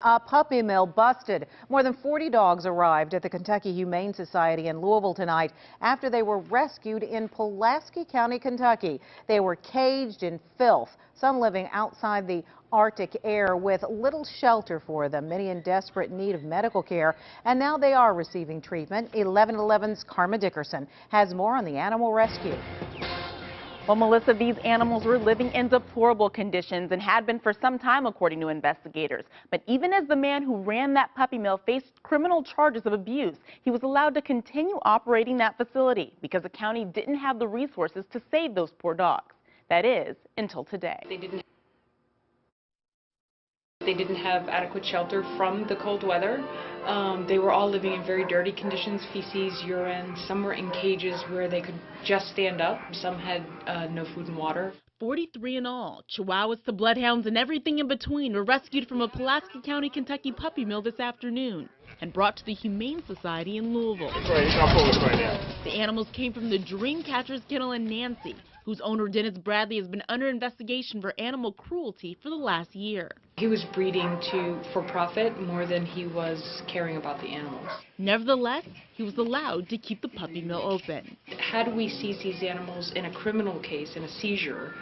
A puppy mill busted. More than 40 dogs arrived at the Kentucky Humane Society in Louisville tonight after they were rescued in Pulaski County, Kentucky. They were caged in filth, some living outside the Arctic air with little shelter for them, many in desperate need of medical care, and now they are receiving treatment. 1111's Karma Dickerson has more on the animal rescue. Well, Melissa, these animals were living in deplorable conditions and had been for some time, according to investigators. But even as the man who ran that puppy mill faced criminal charges of abuse, he was allowed to continue operating that facility because the county didn't have the resources to save those poor dogs. That is, until today. They didn't have adequate shelter from the cold weather. They were all living in very dirty conditions, feces, urine. Some were in cages where they could just stand up. Some had no food and water. 43 in all, Chihuahuas to bloodhounds and everything in between were rescued from a Pulaski County, Kentucky puppy mill this afternoon and brought to the Humane Society in Louisville. The animals came from the Dreamcatcher's Kennel in Nancy, whose owner Dennis Bradley has been under investigation for animal cruelty for the last year. He was breeding for profit more than he was caring about the animals. Nevertheless, he was allowed to keep the puppy mill open. Had we seized these animals in a criminal case, in a seizure,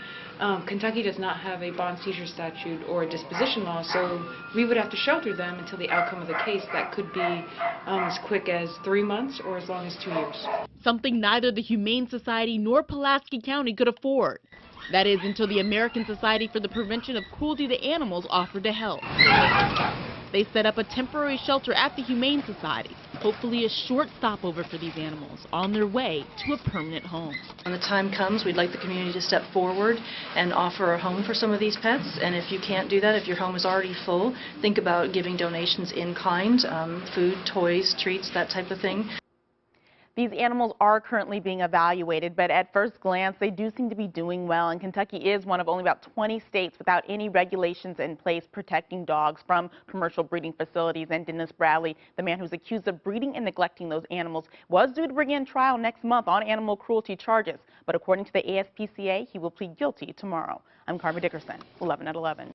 Kentucky does not have a bond seizure statute or a disposition law, so we would have to shelter them until the outcome of the case. That could be as quick as 3 months or as long as 2 years. Something neither the Humane Society nor Pulaski County could afford. That is, until the American Society for the Prevention of Cruelty to Animals offered to help. They set up a temporary shelter at the Humane Society, hopefully a short stopover for these animals on their way to a permanent home. When the time comes, we'd like the community to step forward and offer a home for some of these pets. And if you can't do that, if your home is already full, think about giving donations in kind, food, toys, treats, that type of thing. These animals are currently being evaluated, but at first glance, they do seem to be doing well. And Kentucky is one of only about 20 states without any regulations in place protecting dogs from commercial breeding facilities. And Dennis Bradley, the man who's accused of breeding and neglecting those animals, was due to bring in trial next month on animal cruelty charges. But according to the ASPCA, he will plead guilty tomorrow. I'm Karma Dickerson, 11 at 11.